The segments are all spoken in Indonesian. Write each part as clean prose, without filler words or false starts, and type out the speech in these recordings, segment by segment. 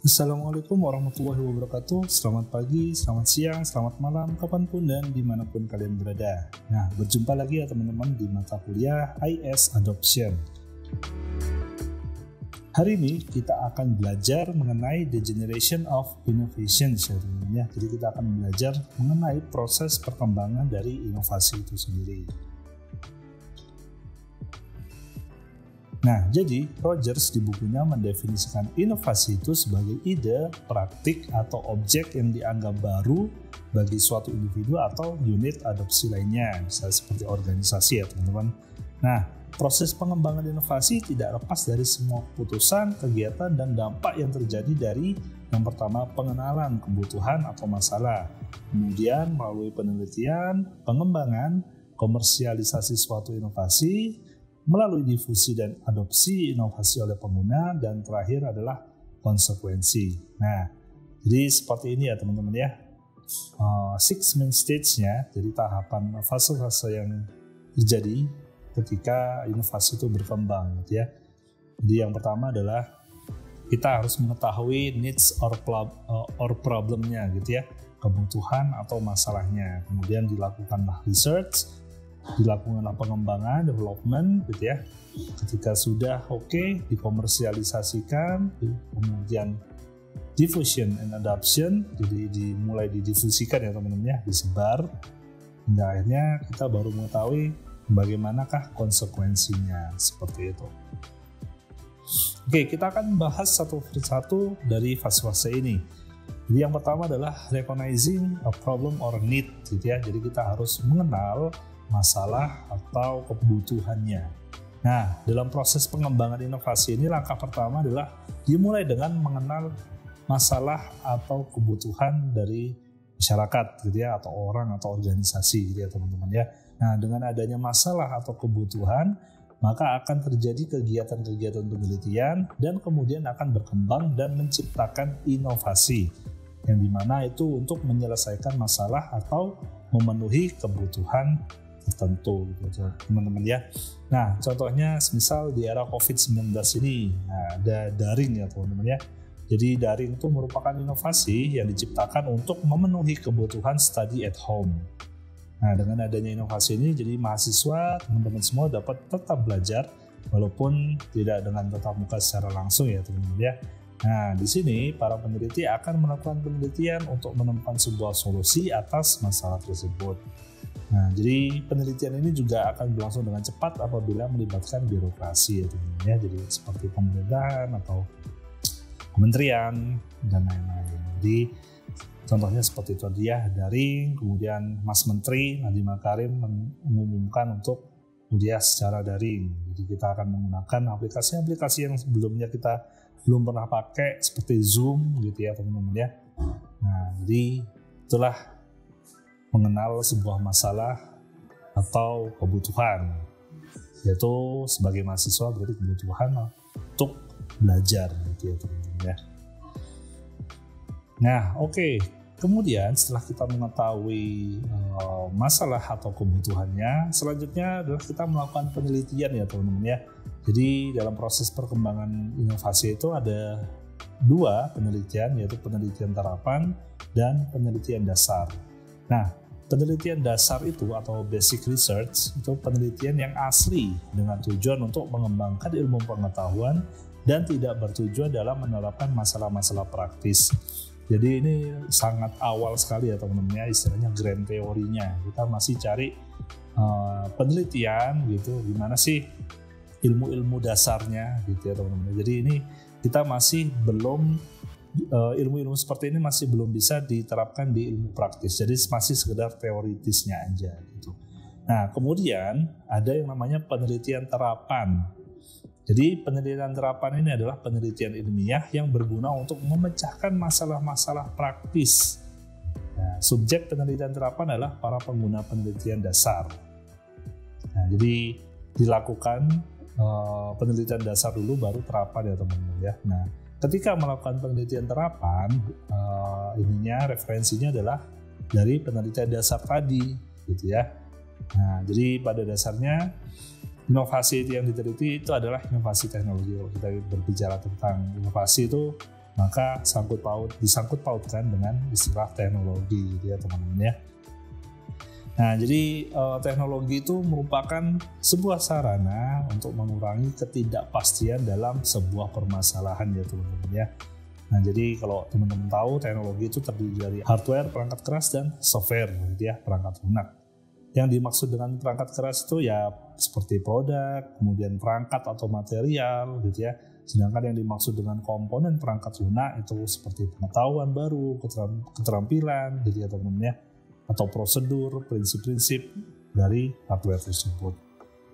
Assalamualaikum warahmatullahi wabarakatuh. Selamat pagi, selamat siang, selamat malam, kapanpun dan dimanapun kalian berada. Nah, berjumpa lagi ya teman-teman di mata kuliah IS Adoption. Hari ini kita akan belajar mengenai the generation of innovation ya. Jadi kita akan belajar mengenai proses perkembangan dari inovasi itu sendiri. Nah, jadi Rogers di bukunya mendefinisikan inovasi itu sebagai ide, praktik, atau objek yang dianggap baru bagi suatu individu atau unit adopsi lainnya, misalnya seperti organisasi ya teman-teman. Nah, proses pengembangan inovasi tidak lepas dari semua keputusan, kegiatan, dan dampak yang terjadi dari yang pertama pengenalan kebutuhan atau masalah, kemudian melalui penelitian, pengembangan, komersialisasi suatu inovasi, melalui difusi dan adopsi inovasi oleh pengguna, dan terakhir adalah konsekuensi. Nah, jadi seperti ini ya teman-teman ya. Six main stage-nya, jadi tahapan fase-fase yang terjadi ketika inovasi itu berkembang gitu ya. Jadi yang pertama adalah kita harus mengetahui needs or problemnya gitu ya, kebutuhan atau masalahnya. Kemudian dilakukanlah research, dilakukanlah pengembangan, development gitu ya. Ketika sudah oke, dikomersialisasikan, kemudian diffusion and adoption, jadi dimulai didifusikan ya teman-teman ya, disebar, hingga akhirnya kita baru mengetahui bagaimanakah konsekuensinya, seperti itu. Oke, kita akan bahas satu persatu dari fase-fase ini. Jadi yang pertama adalah recognizing a problem or need gitu ya. Jadi kita harus mengenal masalah atau kebutuhannya. Nah, dalam proses pengembangan inovasi ini langkah pertama adalah dimulai dengan mengenal masalah atau kebutuhan dari masyarakat gitu ya, atau orang atau organisasi gitu ya teman-teman ya. Nah, dengan adanya masalah atau kebutuhan, maka akan terjadi kegiatan-kegiatan penelitian dan kemudian akan berkembang dan menciptakan inovasi yang dimana itu untuk menyelesaikan masalah atau memenuhi kebutuhan tertentu gitu teman-teman ya. Nah, contohnya misal di era COVID-19 ini, ada daring ya teman-teman ya. Jadi daring itu merupakan inovasi yang diciptakan untuk memenuhi kebutuhan study at home. Nah, dengan adanya inovasi ini, jadi mahasiswa, teman-teman semua dapat tetap belajar walaupun tidak dengan tatap muka secara langsung ya teman-teman ya. Nah, di sini para peneliti akan melakukan penelitian untuk menemukan sebuah solusi atas masalah tersebut. Nah, jadi penelitian ini juga akan berlangsung dengan cepat apabila melibatkan birokrasi ya teman-teman ya. Jadi seperti pemerintahan atau kementerian dan lain-lain. Jadi contohnya seperti itu dia, daring, kemudian Mas Menteri Nadiem Makarim mengumumkan untuk kuliah secara daring. Jadi kita akan menggunakan aplikasi-aplikasi yang sebelumnya kita belum pernah pakai seperti Zoom gitu ya teman-teman ya. Nah, jadi itulah mengenal sebuah masalah atau kebutuhan, yaitu sebagai mahasiswa berarti kebutuhan untuk belajar gitu ya teman-teman ya. Nah, oke. Kemudian setelah kita mengetahui masalah atau kebutuhannya, selanjutnya adalah kita melakukan penelitian ya teman-teman ya. Jadi dalam proses perkembangan inovasi itu ada dua penelitian, yaitu penelitian terapan dan penelitian dasar. Nah, penelitian dasar itu atau basic research itu penelitian yang asli dengan tujuan untuk mengembangkan ilmu pengetahuan dan tidak bertujuan dalam menerapkan masalah-masalah praktis. Jadi ini sangat awal sekali ya teman-teman ya, istilahnya grand teorinya. Kita masih cari penelitian gitu, gimana sih ilmu-ilmu dasarnya gitu ya teman-teman. Jadi ini kita masih belum ilmu-ilmu seperti ini masih belum bisa diterapkan di ilmu praktis, jadi masih sekedar teoritisnya aja gitu. Nah, kemudian ada yang namanya penelitian terapan. Jadi penelitian terapan ini adalah penelitian ilmiah yang berguna untuk memecahkan masalah-masalah praktis. Nah, subjek penelitian terapan adalah para pengguna penelitian dasar. Nah, jadi dilakukan penelitian dasar dulu baru terapan ya teman-teman ya. Nah, ketika melakukan penelitian terapan, referensinya adalah dari penelitian dasar tadi, gitu ya. Nah, jadi pada dasarnya inovasi yang diteliti itu adalah inovasi teknologi. Kalau kita berbicara tentang inovasi itu maka disangkut pautkan dengan istilah teknologi gitu ya teman-teman ya. Nah, jadi teknologi itu merupakan sebuah sarana untuk mengurangi ketidakpastian dalam sebuah permasalahan ya teman-teman ya. Nah, jadi kalau teman-teman tahu, teknologi itu terdiri dari hardware, perangkat keras, dan software gitu ya, perangkat lunak. Yang dimaksud dengan perangkat keras itu ya seperti produk, kemudian perangkat atau material gitu ya. Sedangkan yang dimaksud dengan komponen perangkat lunak itu seperti pengetahuan baru, keterampilan gitu ya teman-teman ya, atau prosedur, prinsip-prinsip dari hardware tersebut.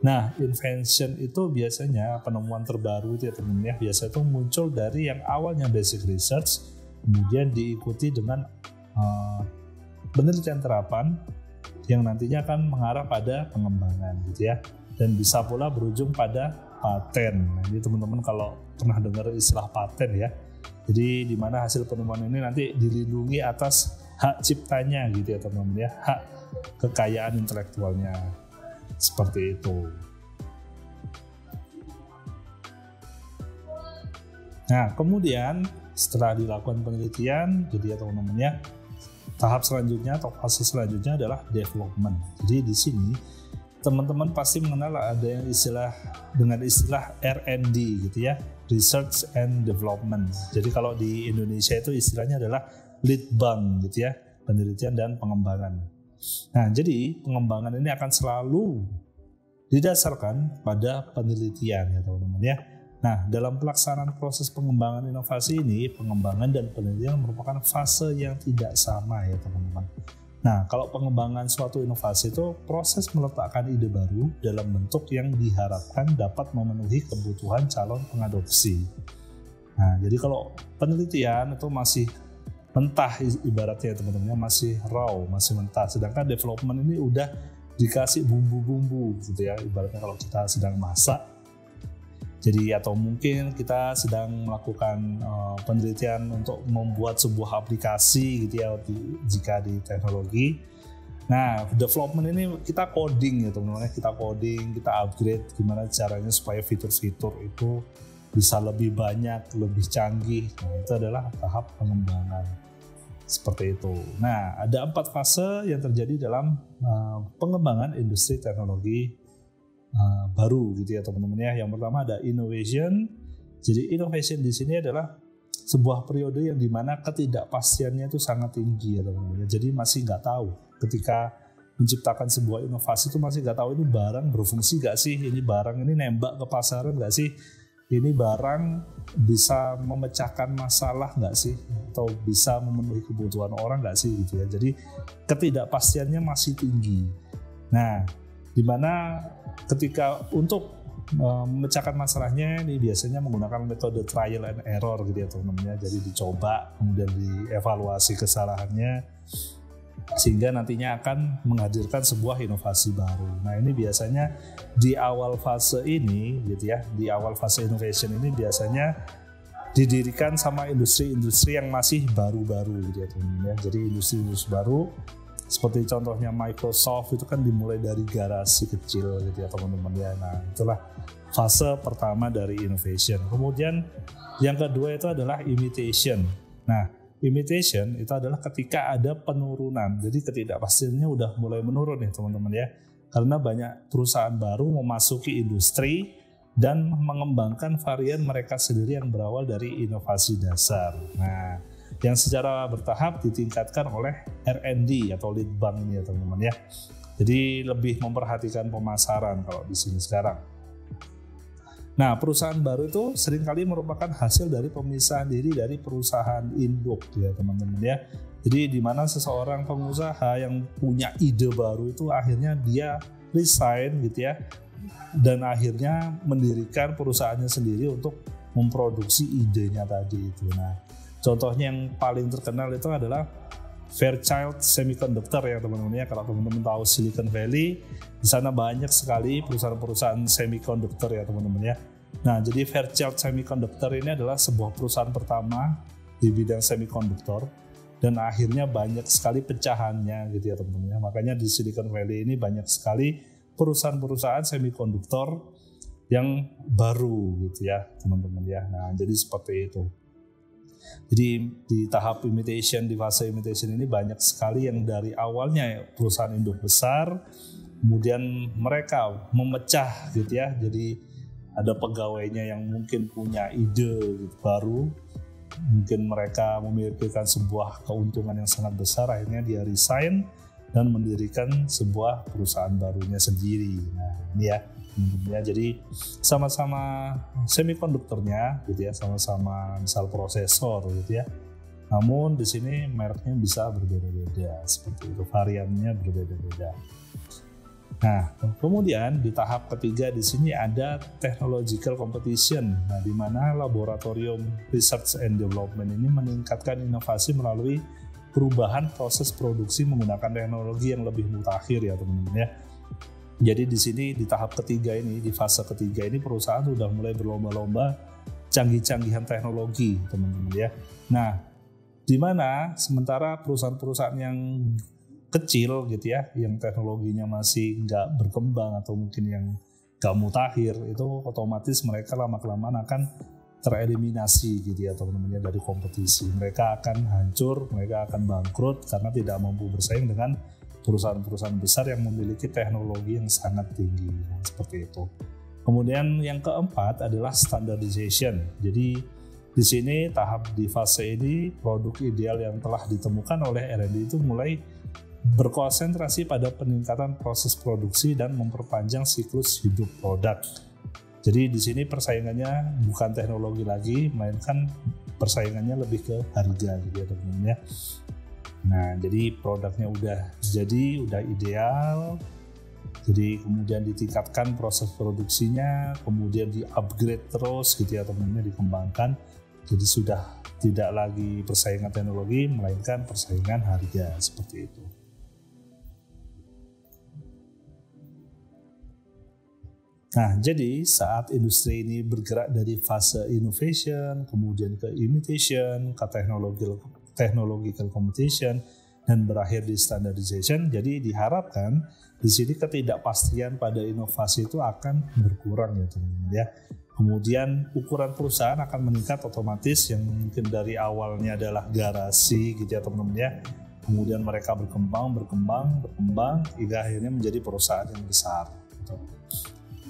Nah, invention itu biasanya penemuan terbaru itu ya teman-teman ya, biasanya itu muncul dari yang awalnya basic research, kemudian diikuti dengan penelitian terapan yang nantinya akan mengarah pada pengembangan gitu ya, dan bisa pula berujung pada paten. Nah, jadi teman-teman kalau pernah dengar istilah paten ya, jadi di mana hasil penemuan ini nanti dilindungi atas hak ciptanya gitu ya teman-teman ya, hak kekayaan intelektualnya seperti itu. Nah, kemudian setelah dilakukan penelitian jadi ya teman-teman ya, tahap selanjutnya atau fase selanjutnya adalah development. Jadi di sini teman-teman pasti mengenal ada yang istilah R&D gitu ya, Research and Development. Jadi kalau di Indonesia itu istilahnya adalah Litbang gitu ya, penelitian dan pengembangan. Nah, jadi pengembangan ini akan selalu didasarkan pada penelitian ya teman-teman ya. Nah, dalam pelaksanaan proses pengembangan inovasi ini, pengembangan dan penelitian merupakan fase yang tidak sama ya teman-teman. Nah, kalau pengembangan suatu inovasi itu proses meletakkan ide baru dalam bentuk yang diharapkan dapat memenuhi kebutuhan calon pengadopsi. Nah, jadi kalau penelitian itu masih mentah ibaratnya teman-teman, masih raw, masih mentah. Sedangkan development ini udah dikasih bumbu-bumbu gitu ya, ibaratnya kalau kita sedang masak. Jadi atau mungkin kita sedang melakukan penelitian untuk membuat sebuah aplikasi gitu ya, jika di teknologi. Nah, development ini kita coding ya teman-teman, kita coding, kita upgrade gimana caranya supaya fitur-fitur itu bisa lebih banyak, lebih canggih. Nah, itu adalah tahap pengembangan. Seperti itu. Nah, ada 4 fase yang terjadi dalam pengembangan industri teknologi baru gitu ya teman-teman ya. Yang pertama ada innovation. Jadi innovation di sini adalah sebuah periode yang dimana ketidakpastiannya itu sangat tinggi ya teman-teman. Jadi masih nggak tahu ketika menciptakan sebuah inovasi itu masih nggak tahu ini barang berfungsi nggak sih, ini barang ini nembak ke pasaran nggak sih, ini barang bisa memecahkan masalah nggak sih, atau bisa memenuhi kebutuhan orang nggak sih gitu ya. Jadi ketidakpastiannya masih tinggi. Nah, dimana ketika untuk memecahkan masalahnya ini biasanya menggunakan metode trial and error gitu ya teman-teman. Jadi dicoba kemudian dievaluasi kesalahannya sehingga nantinya akan menghadirkan sebuah inovasi baru. Nah, ini biasanya di awal fase ini gitu ya, di awal fase innovation ini biasanya didirikan sama industri-industri yang masih baru-baru gitu ya teman-teman ya. Jadi industri-industri baru seperti contohnya Microsoft itu kan dimulai dari garasi kecil gitu ya teman-teman ya. Nah, itulah fase pertama dari innovation. Kemudian yang kedua itu adalah imitation. Nah, imitation itu adalah ketika ada penurunan. Jadi ketidakpastiannya udah mulai menurun ya teman-teman ya. Karena banyak perusahaan baru memasuki industri dan mengembangkan varian mereka sendiri yang berawal dari inovasi dasar. Nah, yang secara bertahap ditingkatkan oleh R&D atau lead bank ini ya teman-teman ya. Jadi lebih memperhatikan pemasaran kalau di sini sekarang. Nah, perusahaan baru itu seringkali merupakan hasil dari pemisahan diri dari perusahaan induk ya teman-teman ya. Jadi di mana seseorang pengusaha yang punya ide baru itu akhirnya dia resign gitu ya, dan akhirnya mendirikan perusahaannya sendiri untuk memproduksi idenya tadi itu. Nah, contohnya yang paling terkenal itu adalah Fairchild Semiconductor ya teman-teman ya. Kalau teman-teman tahu Silicon Valley, di sana banyak sekali perusahaan-perusahaan semiconductor ya teman-teman ya. Nah, jadi Fairchild Semiconductor ini adalah sebuah perusahaan pertama di bidang semikonduktor dan akhirnya banyak sekali pecahannya gitu ya teman-teman ya. Makanya di Silicon Valley ini banyak sekali perusahaan-perusahaan semikonduktor yang baru gitu ya teman-teman ya. Nah, jadi seperti itu. Jadi di tahap imitation, di fase imitation ini banyak sekali yang dari awalnya perusahaan induk besar, kemudian mereka memecah gitu ya. Jadi ada pegawainya yang mungkin punya ide gitu, baru, mungkin mereka memikirkan sebuah keuntungan yang sangat besar, akhirnya dia resign dan mendirikan sebuah perusahaan barunya sendiri. Nah ini ya, jadi sama-sama semikonduktornya gitu ya, sama-sama misal prosesor gitu ya. Namun di sini mereknya bisa berbeda-beda, seperti itu, variannya berbeda-beda. Nah, kemudian di tahap ketiga di sini ada technological competition. Nah, di mana laboratorium research and development ini meningkatkan inovasi melalui perubahan proses produksi menggunakan teknologi yang lebih mutakhir ya teman-teman ya. Jadi di sini di tahap ketiga ini, di fase ketiga ini perusahaan sudah mulai berlomba-lomba canggih-canggihan teknologi teman-teman ya. Nah, di mana sementara perusahaan-perusahaan yang kecil gitu ya, yang teknologinya masih nggak berkembang atau mungkin yang nggak mutakhir, itu otomatis mereka lama-kelamaan akan tereliminasi gitu ya teman-teman dari kompetisi. Mereka akan hancur, mereka akan bangkrut karena tidak mampu bersaing dengan perusahaan-perusahaan besar yang memiliki teknologi yang sangat tinggi. Nah, seperti itu. Kemudian yang keempat adalah standardization. Jadi di sini tahap di fase ini produk ideal yang telah ditemukan oleh R&D itu mulai berkonsentrasi pada peningkatan proses produksi dan memperpanjang siklus hidup produk. Jadi di sini persaingannya bukan teknologi lagi, melainkan persaingannya lebih ke harga gitu ya teman-teman ya. Nah, jadi produknya udah ideal. Jadi kemudian ditingkatkan proses produksinya, kemudian di-upgrade terus gitu ya teman-teman, dikembangkan. Jadi sudah tidak lagi persaingan teknologi, melainkan persaingan harga, seperti itu. Nah, jadi saat industri ini bergerak dari fase innovation, kemudian ke imitation, ke technological competition, dan berakhir di standardization, jadi diharapkan di sini ketidakpastian pada inovasi itu akan berkurang ya teman-teman ya. Kemudian ukuran perusahaan akan meningkat otomatis, yang mungkin dari awalnya adalah garasi gitu ya teman-teman ya. Kemudian mereka berkembang hingga akhirnya menjadi perusahaan yang besar gitu.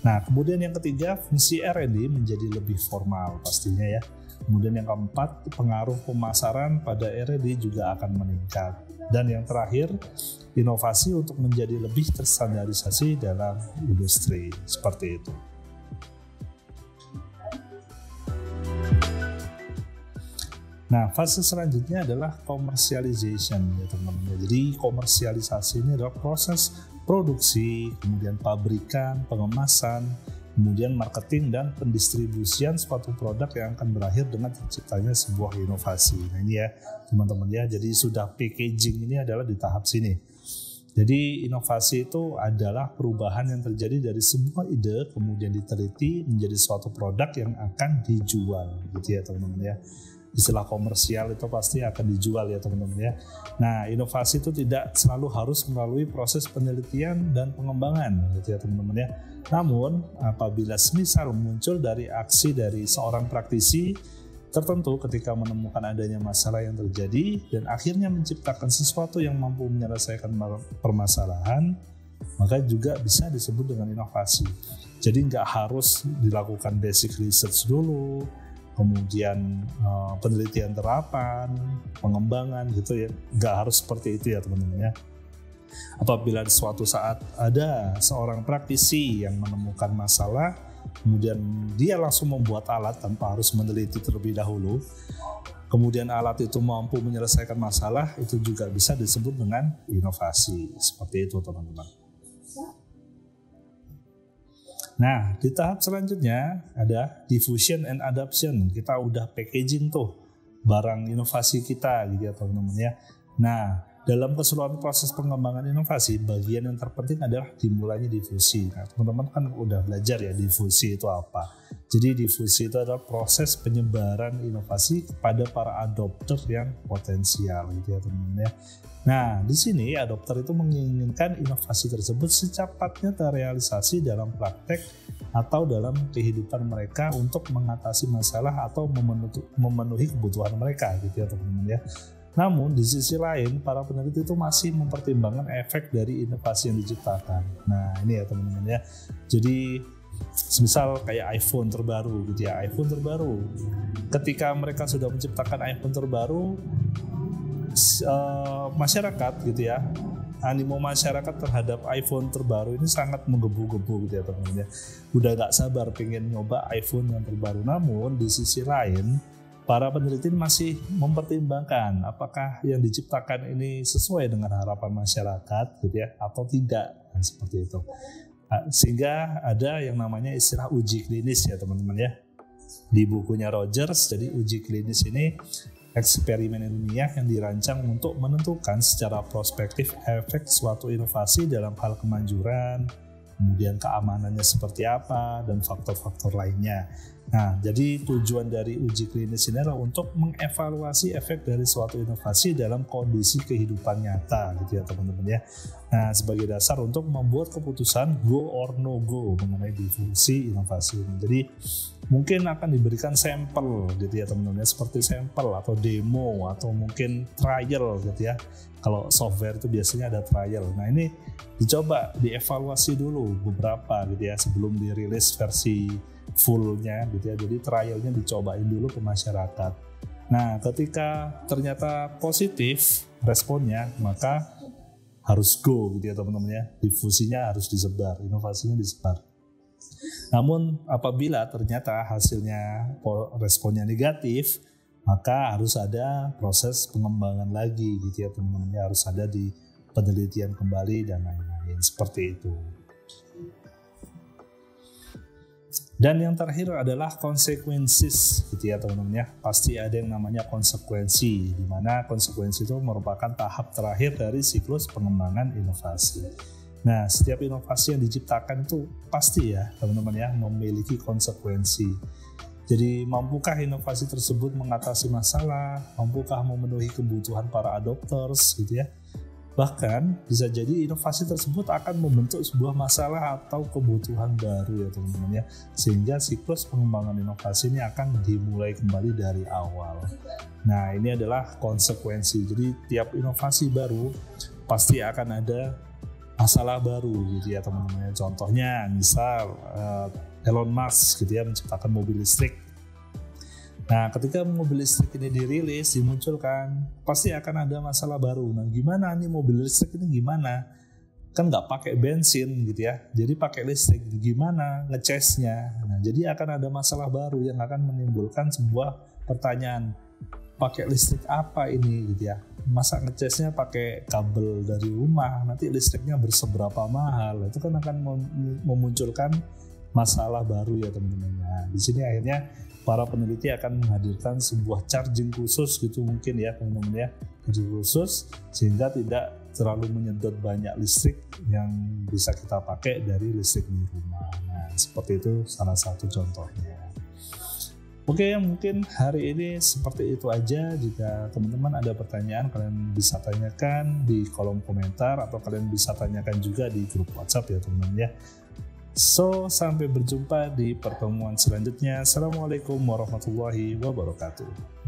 Nah, kemudian yang ketiga, fungsi R&D menjadi lebih formal pastinya ya. Kemudian yang keempat, pengaruh pemasaran pada R&D juga akan meningkat. Dan yang terakhir, inovasi untuk menjadi lebih terstandarisasi dalam industri, seperti itu. Nah, fase selanjutnya adalah commercialization ya teman-teman. Jadi komersialisasi ini adalah proses produksi, kemudian pabrikan, pengemasan, kemudian marketing dan pendistribusian suatu produk yang akan berakhir dengan terciptanya sebuah inovasi. Nah ini ya teman-teman ya, jadi sudah packaging ini adalah di tahap sini. Jadi inovasi itu adalah perubahan yang terjadi dari sebuah ide kemudian diteliti menjadi suatu produk yang akan dijual gitu ya teman-teman ya. Istilah komersial itu pasti akan dijual ya teman-teman ya. Nah, inovasi itu tidak selalu harus melalui proses penelitian dan pengembangan gitu ya teman-teman ya. Namun, apabila semisal muncul dari aksi dari seorang praktisi tertentu ketika menemukan adanya masalah yang terjadi dan akhirnya menciptakan sesuatu yang mampu menyelesaikan permasalahan, maka juga bisa disebut dengan inovasi. Jadi nggak harus dilakukan basic research dulu, kemudian penelitian terapan, pengembangan gitu ya, nggak harus seperti itu ya teman-teman ya. Apabila suatu saat ada seorang praktisi yang menemukan masalah, kemudian dia langsung membuat alat tanpa harus meneliti terlebih dahulu, kemudian alat itu mampu menyelesaikan masalah, itu juga bisa disebut dengan inovasi, seperti itu teman-teman. Nah, di tahap selanjutnya ada diffusion and adoption. Kita udah packaging tuh barang inovasi kita gitu ya teman-teman ya. Nah, dalam keseluruhan proses pengembangan inovasi, bagian yang terpenting adalah dimulainya difusi. Nah, teman-teman kan udah belajar ya difusi itu apa. Jadi difusi itu adalah proses penyebaran inovasi kepada para adopter yang potensial gitu ya teman-teman ya. Nah, di sini adopter itu menginginkan inovasi tersebut secepatnya terrealisasi dalam praktek atau dalam kehidupan mereka untuk mengatasi masalah atau memenuhi kebutuhan mereka gitu ya teman-teman ya. Namun di sisi lain para peneliti itu masih mempertimbangkan efek dari inovasi yang diciptakan. Nah, ini ya teman-teman ya. Jadi semisal kayak iPhone terbaru gitu ya, iPhone terbaru. Ketika mereka sudah menciptakan iPhone terbaru, masyarakat gitu ya, animo masyarakat terhadap iPhone terbaru ini sangat menggebu-gebu gitu ya teman-teman ya. Udah gak sabar pengen nyoba iPhone yang terbaru. Namun di sisi lain para peneliti masih mempertimbangkan apakah yang diciptakan ini sesuai dengan harapan masyarakat gitu ya atau tidak, nah, seperti itu. Sehingga ada yang namanya istilah uji klinis ya teman-teman ya. Di bukunya Rogers, jadi uji klinis ini eksperimen ilmiah yang dirancang untuk menentukan secara prospektif efek suatu inovasi dalam hal kemanjuran, kemudian keamanannya seperti apa, dan faktor-faktor lainnya. Nah, jadi tujuan dari uji klinis ini adalah untuk mengevaluasi efek dari suatu inovasi dalam kondisi kehidupan nyata gitu ya teman-teman ya. Nah, sebagai dasar untuk membuat keputusan go or no go mengenai difusi inovasi ini. Jadi mungkin akan diberikan sampel gitu ya teman-teman ya, seperti sampel atau demo atau mungkin trial gitu ya. Kalau software itu biasanya ada trial. Nah, ini dicoba dievaluasi dulu beberapa gitu ya sebelum dirilis versi fullnya gitu ya. Jadi trialnya dicobain dulu ke masyarakat. Nah, ketika ternyata positif responnya, maka harus go gitu ya teman-teman ya. Difusinya harus disebar, inovasinya disebar. Namun apabila ternyata hasilnya responnya negatif, maka harus ada proses pengembangan lagi gitu ya teman-teman ya. Harus ada di penelitian kembali dan lain-lain seperti itu. Dan yang terakhir adalah consequences gitu ya teman-teman ya. Pasti ada yang namanya konsekuensi, di mana konsekuensi itu merupakan tahap terakhir dari siklus pengembangan inovasi. Nah, setiap inovasi yang diciptakan itu pasti ya teman-teman ya memiliki konsekuensi. Jadi mampukah inovasi tersebut mengatasi masalah, mampukah memenuhi kebutuhan para adopters gitu ya. Bahkan bisa jadi inovasi tersebut akan membentuk sebuah masalah atau kebutuhan baru ya teman-teman ya. Sehingga siklus pengembangan inovasi ini akan dimulai kembali dari awal. Nah, ini adalah konsekuensi. Jadi tiap inovasi baru pasti akan ada masalah baru gitu ya teman-teman ya. Contohnya misal Elon Musk gitu ya menciptakan mobil listrik. Nah, ketika mobil listrik ini dirilis, dimunculkan, pasti akan ada masalah baru. Nah, gimana nih mobil listrik ini gimana? Kan nggak pakai bensin gitu ya, jadi pakai listrik. Gimana ngecasnya? Nah, jadi akan ada masalah baru yang akan menimbulkan sebuah pertanyaan. Pakai listrik apa ini gitu ya? Masa ngecasnya pakai kabel dari rumah, nanti listriknya berseberapa mahal? Itu kan akan memunculkan masalah baru ya teman-teman. Nah, di sini akhirnya para peneliti akan menghadirkan sebuah charging khusus gitu mungkin ya teman-teman ya, charging khusus sehingga tidak terlalu menyedot banyak listrik yang bisa kita pakai dari listrik di rumah. Nah, seperti itu salah satu contohnya. Oke, mungkin hari ini seperti itu aja. Jika teman-teman ada pertanyaan, kalian bisa tanyakan di kolom komentar atau kalian bisa tanyakan juga di grup WhatsApp ya teman-teman ya. So, sampai berjumpa di pertemuan selanjutnya. Assalamualaikum warahmatullahi wabarakatuh.